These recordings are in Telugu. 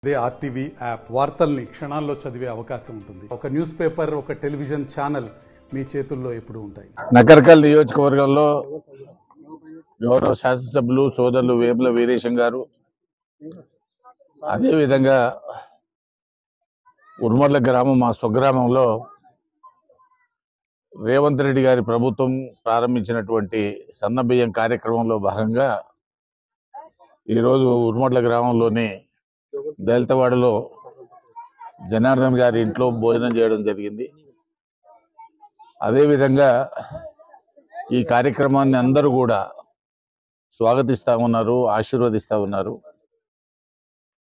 దే ఆర్టీవీ యాప్ వార్తల్ని క్షణాల్లో చదివే అవకాశం ఉంటుంది. ఒక న్యూస్ పేపర్, ఒక టెలివిజన్ ఛానల్ మీ చేతుల్లో ఎప్పుడూ ఉంటాయి. నకర్కల్ నియోజకవర్గంలో గౌరవ శాసనసభ్యులు సోదరులు వేముల వీరేశం గారు, అదేవిధంగా ఉర్మడ్ల గ్రామం మా స్వగ్రామంలో రేవంత్ రెడ్డి గారి ప్రభుత్వం ప్రారంభించినటువంటి సన్నబియ్యం కార్యక్రమంలో భాగంగా ఈరోజు ఉర్మడ్ల గ్రామంలోని దళితవాడలో జనార్దన్ గారి ఇంట్లో భోజనం చేయడం జరిగింది. అదేవిధంగా ఈ కార్యక్రమాన్ని అందరూ కూడా స్వాగతిస్తూ ఉన్నారు, ఆశీర్వదిస్తూ ఉన్నారు.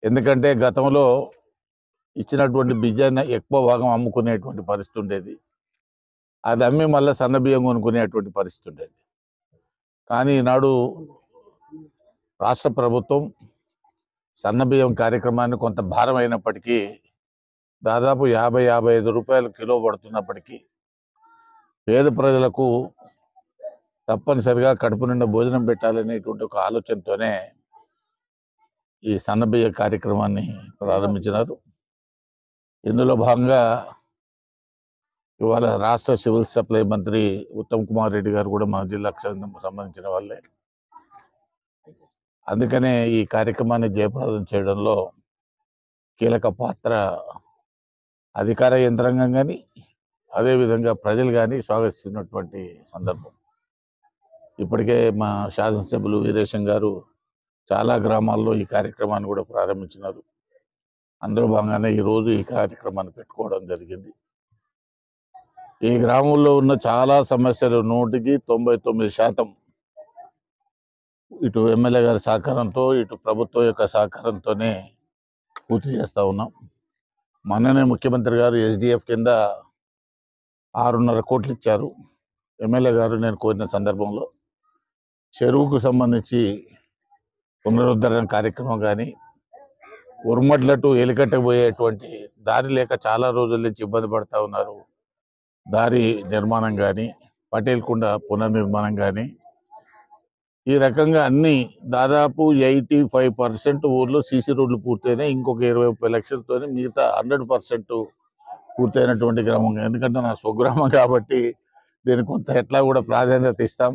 ఎందుకంటే గతంలో ఇచ్చినటువంటి బియ్యాన్ని ఎక్కువ భాగం అమ్ముకునేటువంటి పరిస్థితి ఉండేది. అది అమ్మి మళ్ళీ సన్న బియ్యం కొనుక్కునేటువంటి పరిస్థితి ఉండేది. కానీ ఈనాడు రాష్ట్ర ప్రభుత్వం సన్న బియ్యం కార్యక్రమాన్ని కొంత భారం అయినప్పటికీ దాదాపు 50-55 రూపాయలు కిలో పడుతున్నప్పటికీ పేద ప్రజలకు తప్పనిసరిగా కడుపు నిండా భోజనం పెట్టాలనేటువంటి ఒక ఆలోచనతోనే ఈ సన్నబియ్య కార్యక్రమాన్ని ప్రారంభించినారు. ఇందులో భాగంగా ఇవాళ రాష్ట్ర సివిల్ సప్లై మంత్రి ఉత్తమ్ కుమార్ రెడ్డి గారు కూడా మన జిల్లాకు సంబంధించిన వాళ్ళే. అందుకనే ఈ కార్యక్రమాన్ని జయప్రదం చేయడంలో కీలక పాత్ర అధికార యంత్రాంగం కానీ అదేవిధంగా ప్రజలు కానీ స్వాగతిస్తున్నటువంటి సందర్భం. ఇప్పటికే మా శాసనసభ్యులు వీరేశం గారు చాలా గ్రామాల్లో ఈ కార్యక్రమాన్ని కూడా ప్రారంభించినారు. అందులో భాగంగానే ఈరోజు ఈ కార్యక్రమాన్ని పెట్టుకోవడం జరిగింది. ఈ గ్రామంలో ఉన్న చాలా సమస్యలు 100% ఇటు ఎమ్మెల్యే గారి సహకారంతో, ఇటు ప్రభుత్వం యొక్క సహకారంతోనే పూర్తి చేస్తూ ఉన్నాం. మొన్ననే ముఖ్యమంత్రి గారు ఎస్డిఎఫ్ కింద 6.5 కోట్లు ఇచ్చారు. ఎమ్మెల్యే గారు నేను కోరిన సందర్భంలో చెరువుకు సంబంధించి పునరుద్ధరణ కార్యక్రమం కానీ, ఉర్మడ్ల టు ఎలికట్టకు పోయేటువంటి దారి లేక చాలా రోజుల నుంచి ఇబ్బంది పడుతూ ఉన్నారు. దారి నిర్మాణం కానీ, పటేల్ కుండ పునర్నిర్మాణం కానీ, ఈ రకంగా అన్ని దాదాపు 85% ఊర్లో సీసీ రోడ్లు పూర్తయినాయి. ఇంకొక 20 లక్షలతో మిగతా 100% పూర్తయినటువంటి గ్రామం. ఎందుకంటే నా స్వగ్రామం కాబట్టి దీనికి కొంత ఎట్లా కూడా ప్రాధాన్యత ఇస్తాం.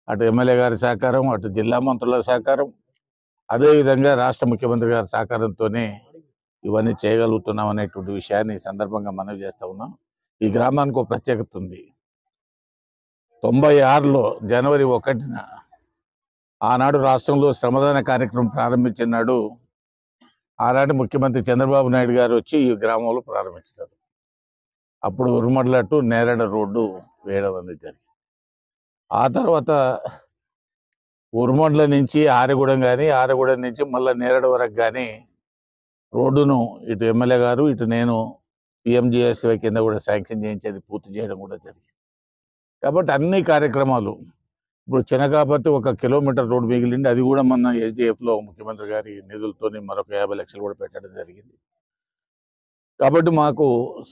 అటు ఎమ్మెల్యే గారి సహకారం, అటు జిల్లా మంత్రుల సహకారం, అదేవిధంగా రాష్ట్ర ముఖ్యమంత్రి గారి సహకారంతోనే ఇవన్నీ చేయగలుగుతున్నాం అనేటువంటి విషయాన్ని ఈ సందర్భంగా మనవి చేస్తూ ఉన్నాం. ఈ గ్రామానికి ఒక ప్రత్యేకత ఉంది. 96లో జనవరి 1న ఆనాడు రాష్ట్రంలో శ్రమదాన కార్యక్రమం ప్రారంభించిన నాడు ఆనాటి ముఖ్యమంత్రి చంద్రబాబు నాయుడు గారు వచ్చి ఈ గ్రామంలో ప్రారంభించారు. అప్పుడు ఉర్మడ్ల టు నేరేడ రోడ్డు వేయడం అనేది జరిగింది. ఆ తర్వాత ఉర్మడ్ల నుంచి ఆరెగూడెం కానీ, ఆరెగూడెం నుంచి మళ్ళీ నేరేడ వరకు కానీ రోడ్డును ఇటు ఎమ్మెల్యే గారు, ఇటు నేను పిఎంజిఎస్వై కింద కూడా శాంక్షన్ చేయించేది పూర్తి చేయడం కూడా జరిగింది. కాబట్టి అన్ని కార్యక్రమాలు ఇప్పుడు చినకాపర్తి 1 కిలోమీటర్ రోడ్డు మిగిలింది. అది కూడా మన ఎస్డిఎఫ్లో ముఖ్యమంత్రి గారి నిధులతో మరొక 50 లక్షలు కూడా పెట్టడం జరిగింది. కాబట్టి మాకు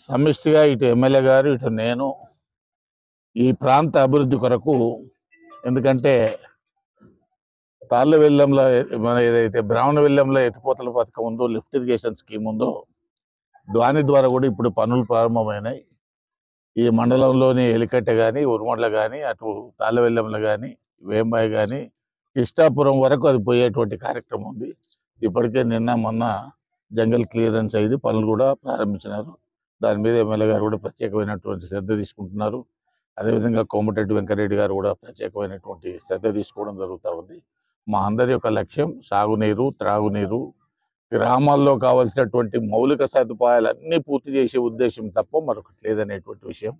సమిష్టిగా ఇటు ఎమ్మెల్యే గారు, ఇటు నేను ఈ ప్రాంత అభివృద్ధి కొరకు, ఎందుకంటే తాళ్ళ వెల్లంలో మన ఏదైతే బ్రాహ్మణ వెల్లంలో ఎత్తిపోతల పథకం ఉందో, లిఫ్ట్ ఇరిగేషన్ స్కీమ్ ఉందో, దాని ద్వారా కూడా ఇప్పుడు పనులు ప్రారంభమైనాయి. ఈ మండలంలోని ఎలికట్టె కానీ, ఉర్మడ్ల కానీ, అటు తాళ్ళవెల్లంలో కానీ, వేంబాయి కానీ, ఇష్టాపురం వరకు అది పోయేటువంటి కార్యక్రమం ఉంది. ఇప్పటికే నిన్న మొన్న జంగల్ క్లియరెన్స్ అయ్యి పనులు కూడా ప్రారంభించినారు. దాని మీద ఎమ్మెల్యే గారు కూడా ప్రత్యేకమైనటువంటి శ్రద్ధ తీసుకుంటున్నారు. అదేవిధంగా కోమటిరెడ్డి వెంకరెడ్డి గారు కూడా ప్రత్యేకమైనటువంటి శ్రద్ధ తీసుకోవడం జరుగుతూ ఉంది. మా అందరి యొక్క లక్ష్యం సాగునీరు, త్రాగునీరు, గ్రామాల్లో కావాల్సినటువంటి మౌలిక సదుపాయాలన్నీ పూర్తి చేసే ఉద్దేశం తప్ప మరొకటి లేదనేటువంటి విషయం.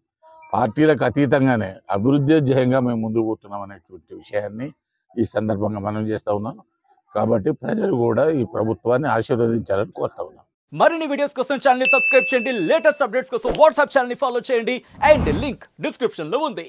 పార్టీలకు అతీతంగానే అభివృద్ధి ధ్యేయంగా మేము ముందుకు పోతున్నాం అనేటువంటి విషయాన్ని ఈ సందర్భంగా మనం చేస్తూ ఉన్నాను. కాబట్టి ప్రజలు కూడా ఈ ప్రభుత్వాన్ని ఆశీర్వదించాలని కోరుతా ఉన్నాం. మరిన్ని వీడియోస్ కోసం ఛానల్ ని సబ్స్క్రైబ్ చేయండి. లేటెస్ట్ అప్డేట్స్ కోసం వాట్సాప్ ఛానల్ ని ఫాలో చేయండి. అండ్ లింక్ డిస్క్రిప్షన్ లో ఉంది.